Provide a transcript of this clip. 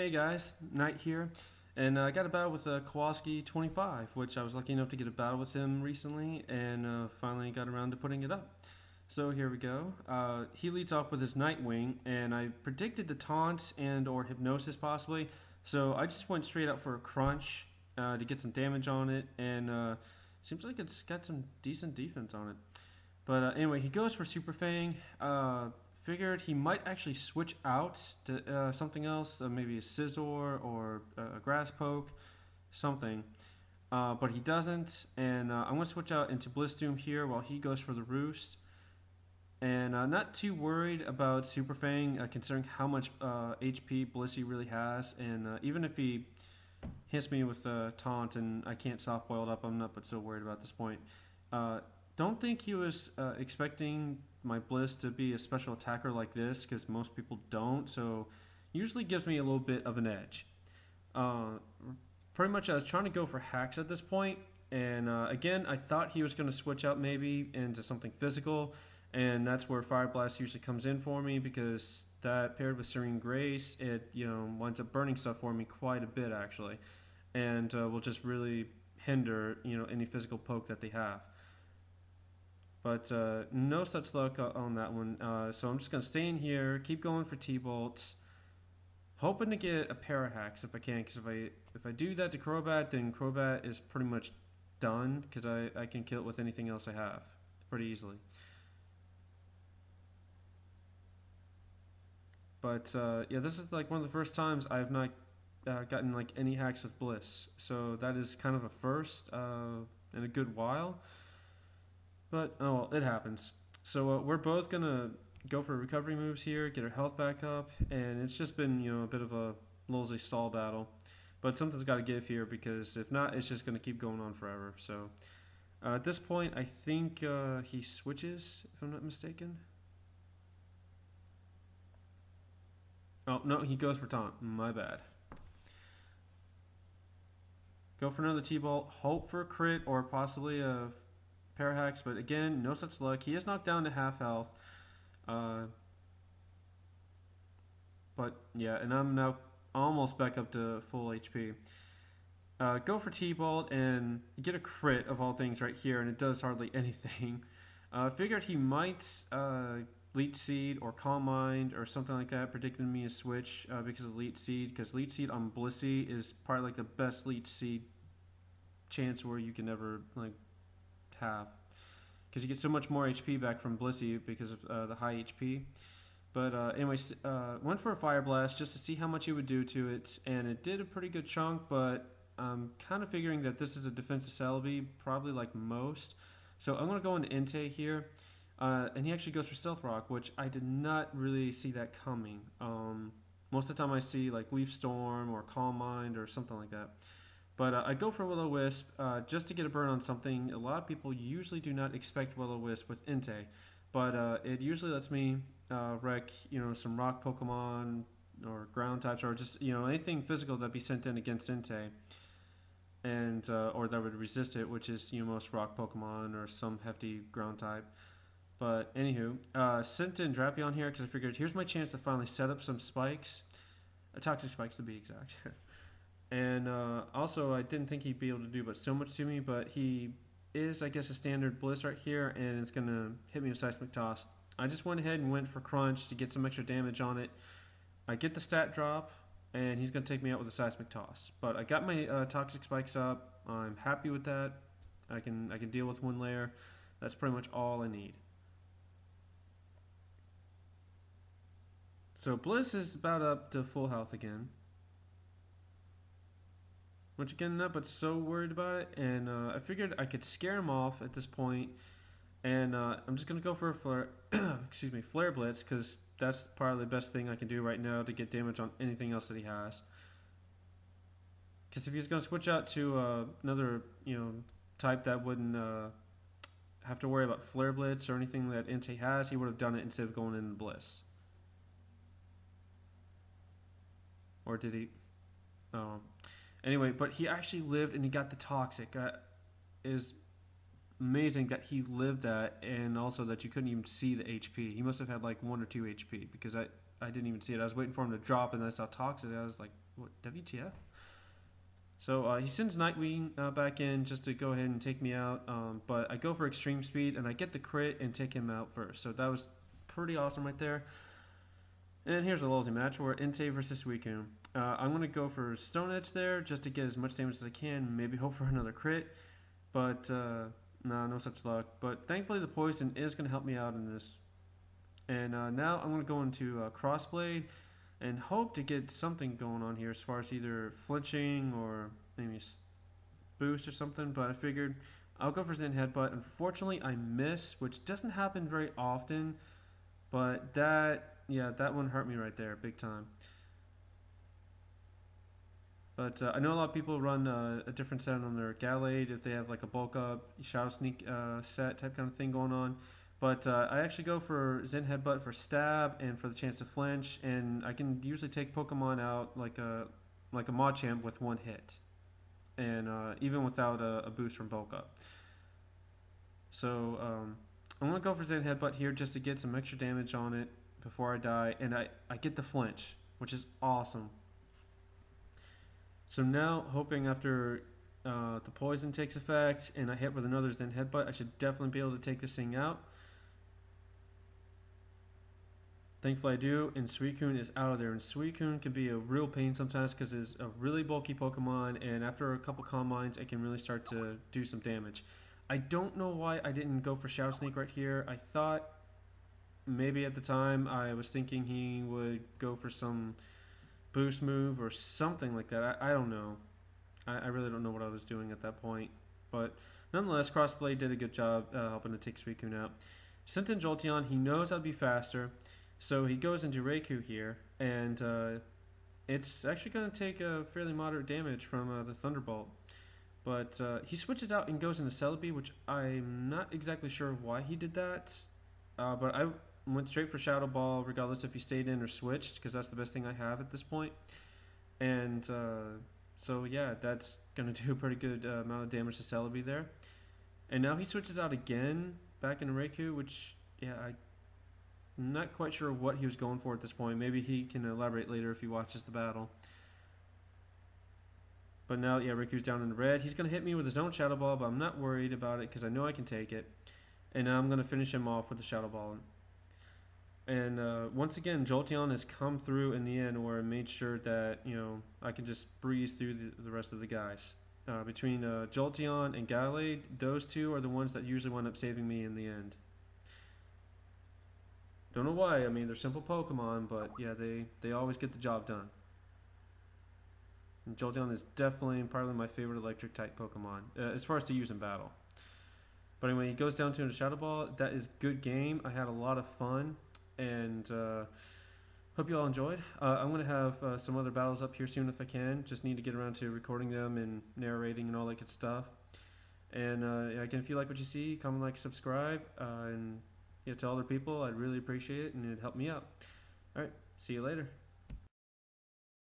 Hey guys, Knight here, and I got a battle with Kawalski25, which I was lucky enough to get a battle with him recently, and finally got around to putting it up. So here we go. He leads off with his Nightwing, and I predicted the taunt and or hypnosis possibly, so I just went straight up for a crunch to get some damage on it, and seems like it's got some decent defense on it. But anyway, he goes for Super Fang. Figured he might actually switch out to something else, maybe a Scizor or a Grass Poke, something. But he doesn't, and I'm going to switch out into Bliss Doom here while he goes for the Roost. And not too worried about Super Fang, considering how much HP Blissey really has. And even if he hits me with a Taunt and I can't soft boil it up, I'm not but so worried about this point. Don't think he was expecting my Bliss to be a special attacker like this, because most people don't, so usually gives me a little bit of an edge. Pretty much I was trying to go for hacks at this point, and again I thought he was going to switch out maybe into something physical, and that's where Fire Blast usually comes in for me, because that paired with Serene Grace, it winds up burning stuff for me quite a bit actually, and will just really hinder any physical poke that they have. But no such luck on that one. So I'm just going to stay in here, keep going for T-Bolts, hoping to get a pair of hacks if I can. Because if I do that to Crobat, then Crobat is pretty much done, because I can kill it with anything else I have pretty easily. But yeah, this is like one of the first times I have not gotten like any hacks with Bliss. So that is kind of a first in a good while. But, oh well, it happens. So we're both going to go for recovery moves here, get our health back up, and it's just been, a bit of a lulzy stall battle. But something's got to give here, because if not, it's just going to keep going on forever. So at this point, I think he switches, if I'm not mistaken. Oh, no, he goes for taunt. My bad. Go for another T-Bolt, hope for a crit or possibly a pair hacks, but again, no such luck. He is knocked down to half health. But yeah, and I'm now almost back up to full HP. Go for T-Bolt and get a crit of all things right here, and it does hardly anything. Figured he might Leech Seed or Calm Mind or something like that, predicted me a switch because of Leech Seed, because Leech Seed on Blissey is probably like the best Leech Seed chance where you can ever like have, because you get so much more HP back from Blissey because of the high HP. But anyways, went for a Fire Blast just to see how much it would do to it, and it did a pretty good chunk, but I'm kind of figuring that this is a defensive Celebi, probably like most. So I'm going to go into Entei here, and he actually goes for Stealth Rock, which I did not really see that coming. Most of the time I see like Leaf Storm or Calm Mind or something like that. But I go for Will-O-Wisp just to get a burn on something. A lot of people usually do not expect Will-O-Wisp with Entei, but it usually lets me wreck some rock Pokemon or ground types, or just anything physical that be sent in against Entei, and or that would resist it, which is most rock Pokemon or some hefty ground type. But anywho, sent in Drapion here because I figured here's my chance to finally set up some spikes, toxic spikes to be exact. And also, I didn't think he'd be able to do but so much to me, but he is, I guess, a standard Bliss right here, and it's going to hit me with Seismic Toss. I just went ahead and went for Crunch to get some extra damage on it. I get the stat drop, and he's going to take me out with a Seismic Toss. But I got my Toxic Spikes up. I'm happy with that. I can deal with one layer. That's pretty much all I need. So Bliss is about up to full health again. Which again, not but so worried about it, and I figured I could scare him off at this point, and I'm just gonna go for a flare, excuse me, Flare Blitz, because that's probably the best thing I can do right now to get damage on anything else that he has. Because if he's gonna switch out to another type that wouldn't have to worry about Flare Blitz or anything that Entei has, he would have done it instead of going in Bliss. Or did he? Oh. Anyway, but he actually lived and he got the Toxic. Is amazing that he lived that, and also that you couldn't even see the HP. He must have had like 1 or 2 HP because I didn't even see it. I was waiting for him to drop, and then I saw toxic. I was like, what, WTF? So he sends Nightwing back in just to go ahead and take me out, but I go for extreme speed and I get the crit and take him out first. So that was pretty awesome right there. And here's a lulzy match where Entei versus Suicune. I'm going to go for Stone Edge there just to get as much damage as I can, maybe hope for another crit, but no such luck. But thankfully the poison is going to help me out in this. And now I'm going to go into Crossblade and hope to get something going on here as far as either flinching or maybe boost or something, but I figured I'll go for Zen Headbutt. Unfortunately, I miss, which doesn't happen very often, but that one hurt me right there, big time. But I know a lot of people run a different set on their Gallade if they have like a bulk up, Shadow Sneak set type kind of thing going on. But I actually go for Zen Headbutt for stab and for the chance to flinch, and I can usually take Pokemon out like a Machamp with 1 hit, and even without a boost from bulk up. So I'm gonna go for Zen Headbutt here just to get some extra damage on it before I die, and I get the flinch, which is awesome. So now, hoping after the poison takes effect and I hit with another Zen Headbutt, I should definitely be able to take this thing out. Thankfully I do, and Suicune is out of there. And Suicune can be a real pain sometimes because it's a really bulky Pokemon, and after a couple Combines, it can really start to do some damage. I don't know why I didn't go for Shadow Sneak right here. I thought maybe at the time I was thinking he would go for some boost move or something like that. I don't know. I really don't know what I was doing at that point. But nonetheless, Crossblade did a good job helping to take Suicune out. Sent in Jolteon. He knows I'd be faster. So he goes into Raikou here, and it's actually going to take a fairly moderate damage from the Thunderbolt. But he switches out and goes into Celebi, which I'm not exactly sure why he did that. But I went straight for Shadow Ball, regardless if he stayed in or switched, because that's the best thing I have at this point. And so yeah, that's going to do a pretty good amount of damage to Celebi there. And now he switches out again, back into Raikou, which, yeah, I'm not quite sure what he was going for at this point. Maybe he can elaborate later if he watches the battle. But now, yeah, Raikou's down in the red. He's going to hit me with his own Shadow Ball, but I'm not worried about it because I know I can take it. And now I'm going to finish him off with the Shadow Ball. And once again, Jolteon has come through in the end where I made sure that, you know, I can just breeze through the rest of the guys. Between Jolteon and Gallade, those two are the ones that usually wind up saving me in the end. Don't know why. I mean, they're simple Pokemon, but yeah, they always get the job done. And Jolteon is definitely probably my favorite electric type Pokemon as far as to use in battle. But anyway, he goes down to a Shadow Ball. That is good game. I had a lot of fun, and hope you all enjoyed. I'm going to have some other battles up here soon if I can. Just need to get around to recording them and narrating and all that good stuff. And again, if you like what you see, comment, like, subscribe, and tell other people. I'd really appreciate it, and it'd help me out. All right, see you later.